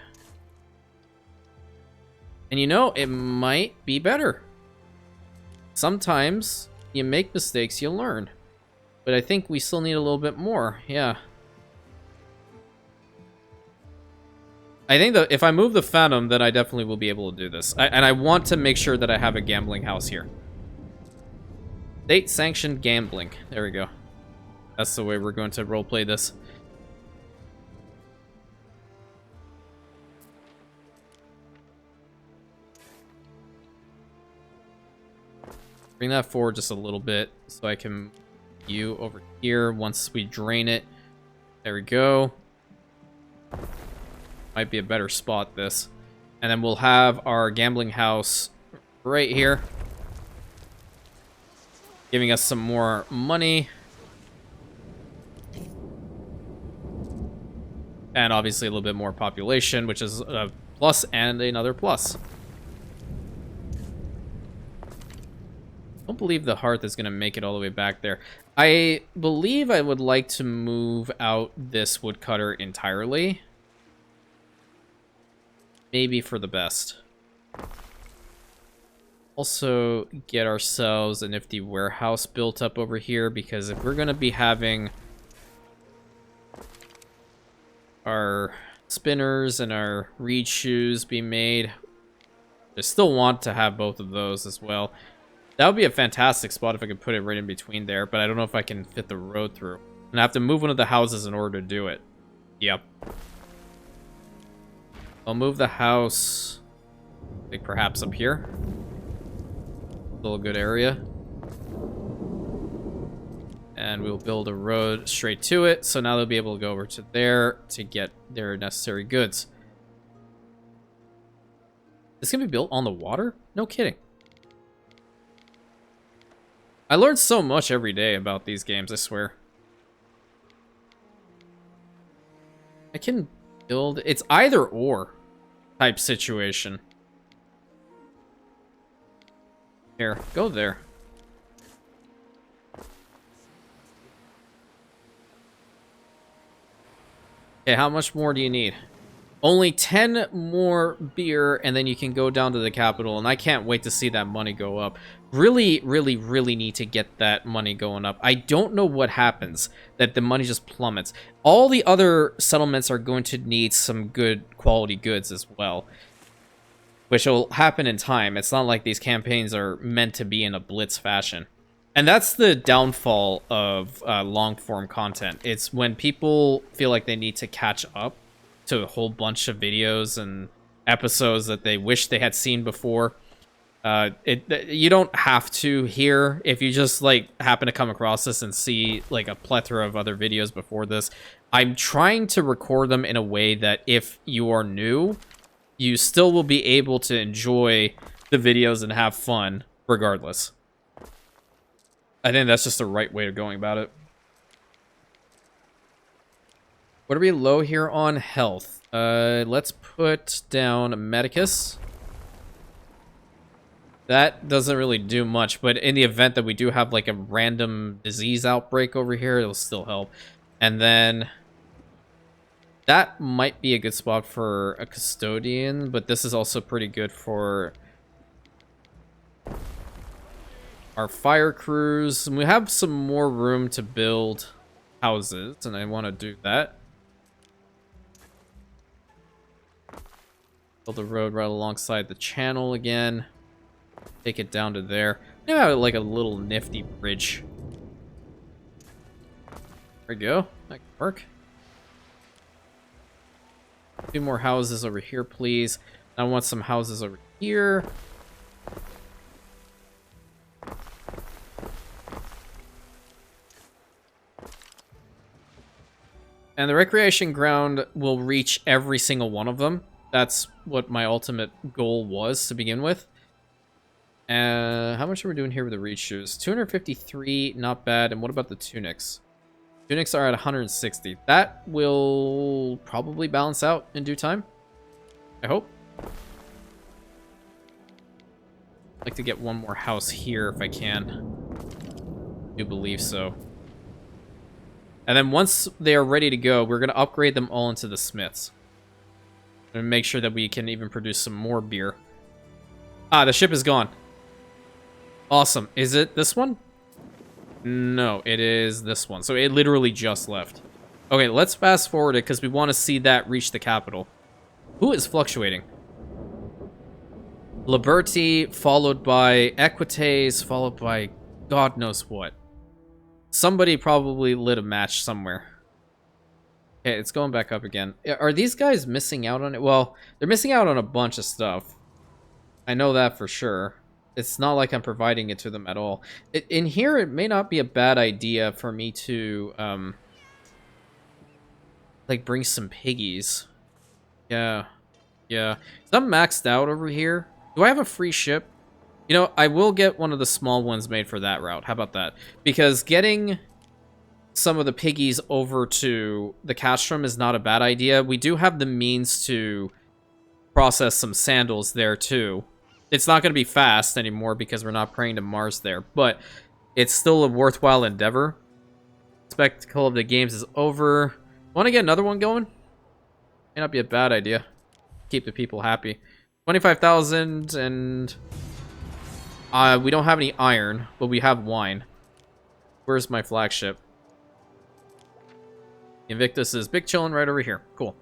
And you know, it might be better. Sometimes you make mistakes, you learn. But I think we still need a little bit more. Yeah. I think that if I move the Phantom, then I definitely will be able to do this. And I want to make sure that I have a gambling house here. State-sanctioned gambling. There we go. That's the way we're going to roleplay this. Bring that forward just a little bit so I can you over here once we drain it. There we go. Might be a better spot, this. And then we'll have our gambling house right here, giving us some more money. And obviously a little bit more population, which is a plus and another plus. I don't believe the hearth is going to make it all the way back there. I believe I would like to move out this woodcutter entirely. Maybe for the best. Also get ourselves a nifty warehouse built up over here, because if we're going to be having our spinners and our reed shoes be made, I still want to have both of those as well. That would be a fantastic spot if I could put it right in between there, but I don't know if I can fit the road through. And I have to move one of the houses in order to do it. Yep. I'll move the house, like perhaps up here. Still a good area. And we'll build a road straight to it, so now they'll be able to go over to there to get their necessary goods. This can be built on the water? No kidding. I learn so much every day about these games, I swear. I can build... It's either or type situation. Here, go there. Okay, how much more do you need? Only 10 more beer, and then you can go down to the capital, and I can't wait to see that money go up. Really, really, really need to get that money going up. I don't know what happens, that the money just plummets. All the other settlements are going to need some good quality goods as well, which will happen in time. It's not like these campaigns are meant to be in a blitz fashion. And that's the downfall of long-form content. It's when people feel like they need to catch up to a whole bunch of videos and episodes that they wish they had seen before. You don't have to here. If you just like happen to come across this and see like a plethora of other videos before this, I'm trying to record them in a way that if you are new, you still will be able to enjoy the videos and have fun regardless. I think that's just the right way of going about it. What are we low here on health? Let's put down Medicus. That doesn't really do much, but in the event that we do have like a random disease outbreak over here, it'll still help. And then that might be a good spot for a custodian, but this is also pretty good for our fire crews. And we have some more room to build houses, and I want to do that. Build a road right alongside the channel again. Take it down to there. Maybe have like a little nifty bridge. There we go. That can work. 2 more houses over here, please. I want some houses over here. And the recreation ground will reach every single one of them. That's what my ultimate goal was to begin with. How much are we doing here with the reed shoes? 253, not bad. And what about the tunics? Tunics are at 160. That will probably balance out in due time. I hope. I'd like to get one more house here if I can. I do believe so. And then once they are ready to go, we're going to upgrade them all into the smiths. And make sure that we can even produce some more beer. Ah, the ship is gone. Awesome. Is it this one? No, it is this one. So it literally just left. Okay, let's fast forward it because we want to see that reach the capital. Who is fluctuating? Liberty, followed by Equites, followed by God knows what. Somebody probably lit a match somewhere. Okay, it's going back up again. Are these guys missing out on it? Well, they're missing out on a bunch of stuff. I know that for sure. It's not like I'm providing it to them at all. In here, it may not be a bad idea for me to, like, bring some piggies. Yeah. Yeah. So I'm maxed out over here. Do I have a free ship? You know, I will get one of the small ones made for that route. How about that? Because getting some of the piggies over to the castrum is not a bad idea. We do have the means to process some sandals there, too. It's not going to be fast anymore because we're not praying to Mars there, but it's still a worthwhile endeavor. Spectacle of the games is over. Want to get another one going? May not be a bad idea. Keep the people happy. 25,000 and... we don't have any iron, but we have wine. Where's my flagship? Invictus is big chillin' right over here. Cool.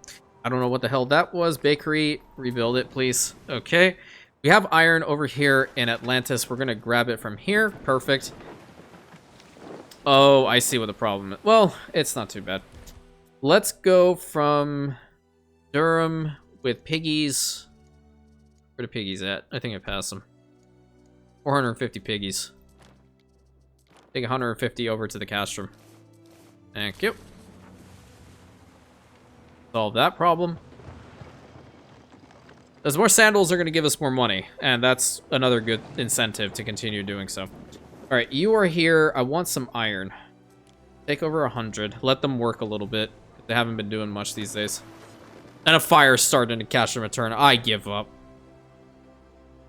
I don't know what the hell that was. Bakery, rebuild it, please. Okay. We have iron over here in Atlantis. We're going to grab it from here. Perfect. Oh, I see what the problem is. Well, it's not too bad. Let's go from Durham with piggies. Where are the piggies at? I think I passed them. 450 piggies. Take 150 over to the castrum. Thank you. Solve that problem. Those more sandals are going to give us more money, and that's another good incentive to continue doing so. Alright, you are here. I want some iron. Take over 100. Let them work a little bit. They haven't been doing much these days. And a fire starting to catch them return. I give up.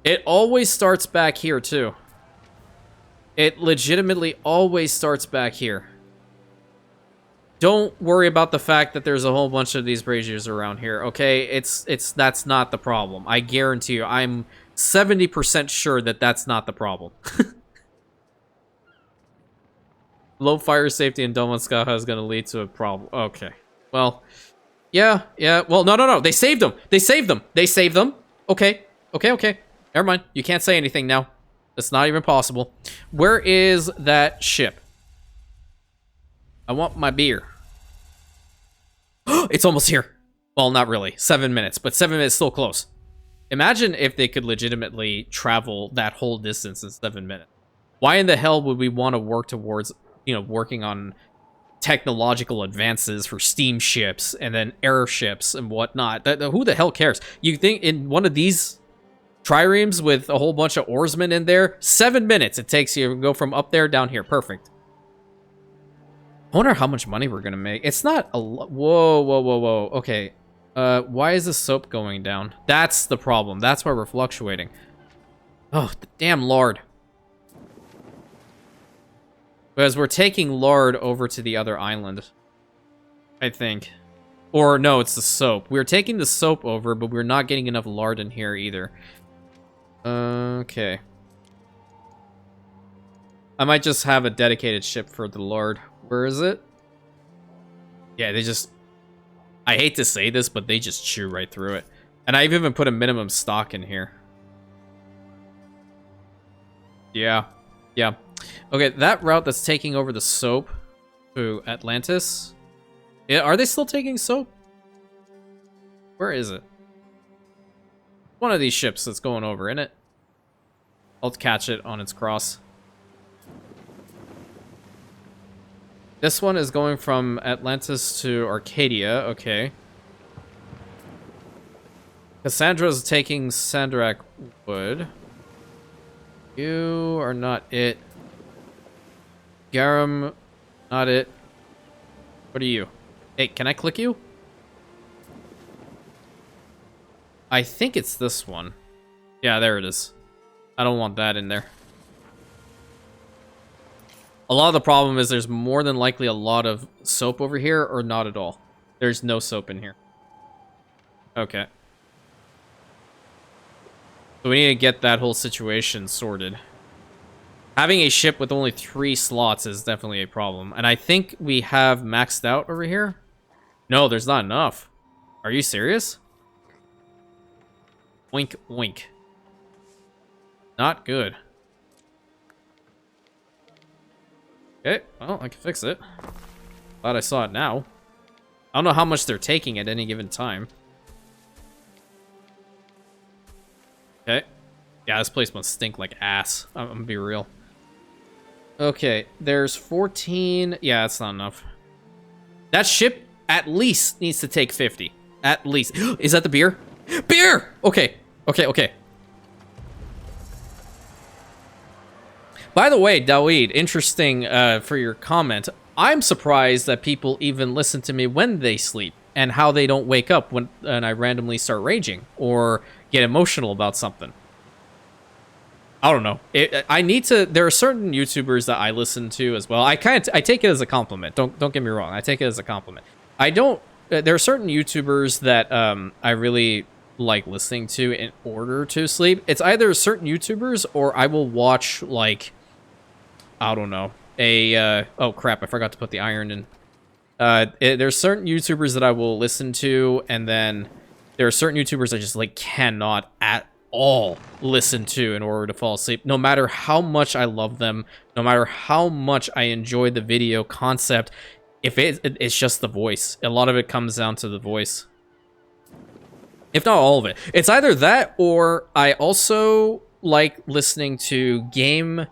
It always starts back here, too. It legitimately always starts back here. Don't worry about the fact that there's a whole bunch of these braziers around here, okay? That's not the problem. I guarantee you, I'm 70% sure that that's not the problem. Low fire safety in Domonskaha is going to lead to a problem. Okay. Well, yeah. Well, no. They saved them. They saved them. Okay. Never mind. You can't say anything now. That's not even possible. Where is that ship? I want my beer. It's almost here. Well, not really. 7 minutes, but 7 minutes still close. Imagine if they could legitimately travel that whole distance in 7 minutes. Why in the hell would we want to work towards, working on technological advances for steamships and then airships and whatnot? Who the hell cares? You think in one of these triremes with a whole bunch of oarsmen in there, 7 minutes it takes you to go from up there down here. Perfect. I wonder how much money we're gonna make. It's not a lot. Whoa. Okay. Why is the soap going down? That's the problem. That's why we're fluctuating. Oh, the damn lard. Because we're taking lard over to the other island. I think. Or no, it's the soap. We're taking the soap over, but we're not getting enough lard in here either. Okay. I might just have a dedicated ship for the Lord. Where is it? Yeah, they just... I hate to say this, but they just chew right through it. And I've even put a minimum stock in here. Yeah. Yeah. Okay, that route that's taking over the soap to Atlantis. Yeah, are they still taking soap? Where is it? One of these ships that's going over, isn't it? I'll catch it on its cross. This one is going from Atlantis to Arcadia. Okay. Cassandra's taking Sandrak Wood. You are not it. Garum, not it. What are you? Hey, can I click you? I think it's this one. Yeah, there it is. I don't want that in there. A lot of the problem is there's more than likely a lot of soap over here, or not at all. There's no soap in here. Okay. So we need to get that whole situation sorted. Having a ship with only 3 slots is definitely a problem. And I think we have maxed out over here. No, there's not enough. Are you serious? Oink, oink. Not good. Okay, well, I can fix it. Glad I saw it now. I don't know how much they're taking at any given time. Okay. Yeah, this place must stink like ass. I'm gonna be real. Okay, there's 14... Yeah, that's not enough. That ship at least needs to take 50. At least. Is that the beer? Beer! Okay, okay, okay. By the way, Daweed, interesting for your comment. I'm surprised that people even listen to me when they sleep and how they don't wake up when I randomly start raging or get emotional about something. I don't know. I need to. There are certain YouTubers that I listen to as well. I take it as a compliment. Don't get me wrong. I take it as a compliment. I don't. There are certain YouTubers that I really like listening to in order to sleep. It's either certain YouTubers or I will watch like, I don't know, oh crap, I forgot to put the iron in. There's certain YouTubers that I will listen to, and then there are certain YouTubers I just like cannot at all listen to in order to fall asleep, no matter how much I love them, no matter how much I enjoy the video concept. If it's just the voice, a lot of it comes down to the voice. If not all of it. It's either that, or I also like listening to game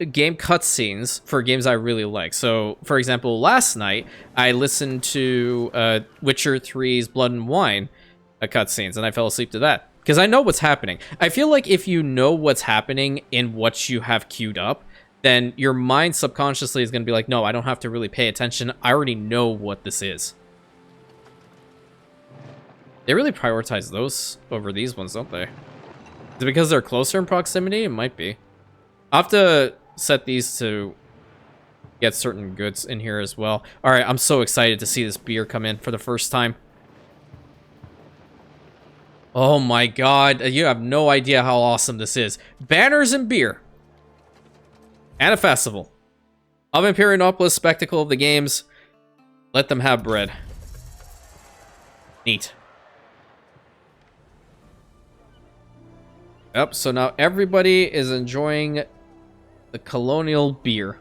cutscenes for games I really like. So, for example, last night, I listened to Witcher 3's Blood and Wine cutscenes, and I fell asleep to that. Because I know what's happening. I feel like if you know what's happening in what you have queued up, then your mind subconsciously is going to be like, no, I don't have to really pay attention. I already know what this is. They really prioritize those over these ones, don't they? Is it because they're closer in proximity? It might be. I'll have to set these to get certain goods in here as well. Alright, I'm so excited to see this beer come in for the first time. Oh my god, you have no idea how awesome this is. Banners and beer. And a festival. Of Imperiumopolis, spectacle of the games. Let them have bread. Neat. Yep, so now everybody is enjoying the Colonial beer.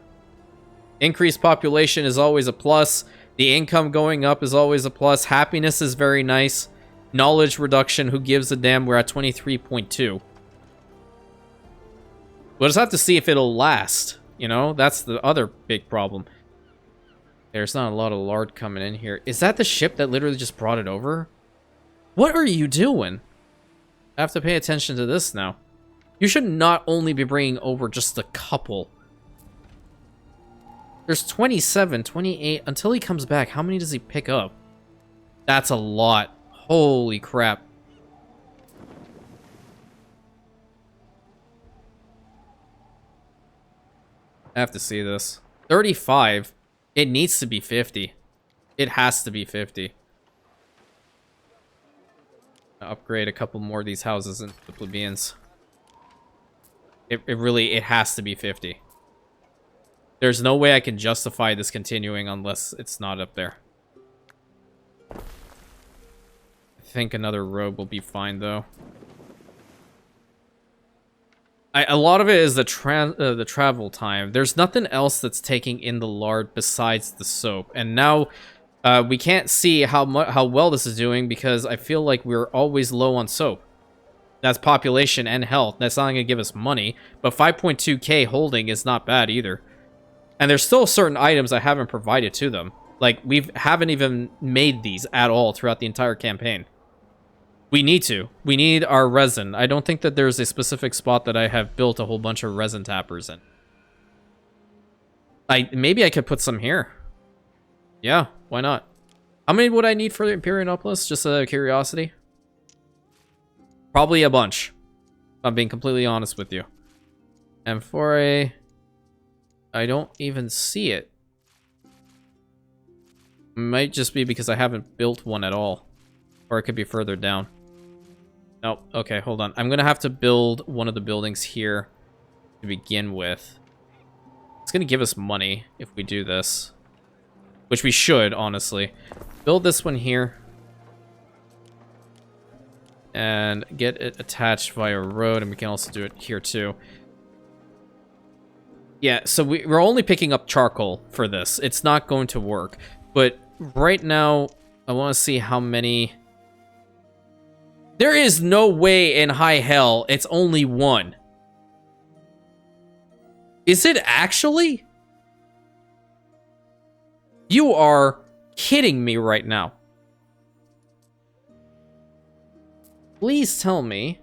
Increased population is always a plus. The income going up is always a plus. Happiness is very nice. Knowledge reduction, who gives a damn? We're at 23.2. We'll just have to see if it'll last. You know, that's the other big problem. There's not a lot of lard coming in here. Is that the ship that literally just brought it over? What are you doing? I have to pay attention to this now. You should not only be bringing over just a couple. There's 27, 28. Until he comes back, how many does he pick up? That's a lot. Holy crap. I have to see this. 35. It needs to be 50. It has to be 50. Upgrade a couple more of these houses into the plebeians. It really, it has to be 50. There's no way I can justify this continuing unless it's not up there. I think another road will be fine, though. A lot of it is the travel time. There's nothing else that's taking in the lard besides the soap. And now we can't see how well this is doing because I feel like we're always low on soap. That's population and health. That's not going to give us money. But 5.2k holding is not bad either. And there's still certain items I haven't provided to them. Like, we haven't even made these at all throughout the entire campaign. We need to. We need our resin. I don't think that there's a specific spot that I have built a whole bunch of resin tappers in. Maybe I could put some here. Yeah, why not? How many would I need for the Imperiumopolis? Just a curiosity. Probably a bunch. If I'm being completely honest with you. And for a... I don't even see it. Might just be because I haven't built one at all. Or it could be further down. Oh, okay, hold on. I'm going to have to build one of the buildings here to begin with. It's going to give us money if we do this. Which we should, honestly. Build this one here. And get it attached via road, and we can also do it here too. Yeah, so we're only picking up charcoal for this. It's not going to work. But right now, I want to see how many... There is no way in high hell it's only one. Is it actually? You are kidding me right now. Please tell me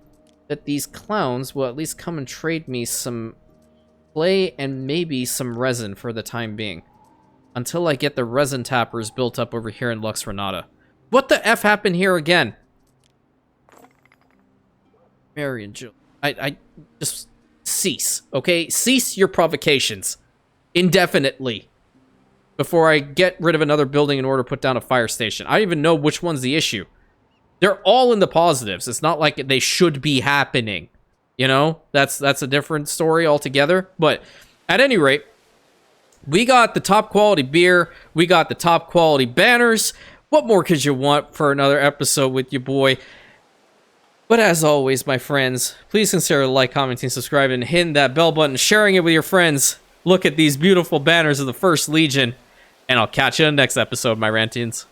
that these clowns will at least come and trade me some clay and maybe some resin for the time being. Until I get the resin tappers built up over here in Lux Renata. What the F happened here again? Mary and Jill. I just cease, okay? Cease your provocations. Indefinitely. Before I get rid of another building in order to put down a fire station. I don't even know which one's the issue. They're all in the positives. It's not like they should be happening. You know? That's a different story altogether. But at any rate, we got the top quality beer. We got the top quality banners. What more could you want for another episode with your boy? But as always, my friends, please consider like, commenting, subscribing, and hitting that bell button, sharing it with your friends. Look at these beautiful banners of the First Legion. And I'll catch you in the next episode, my Rantians.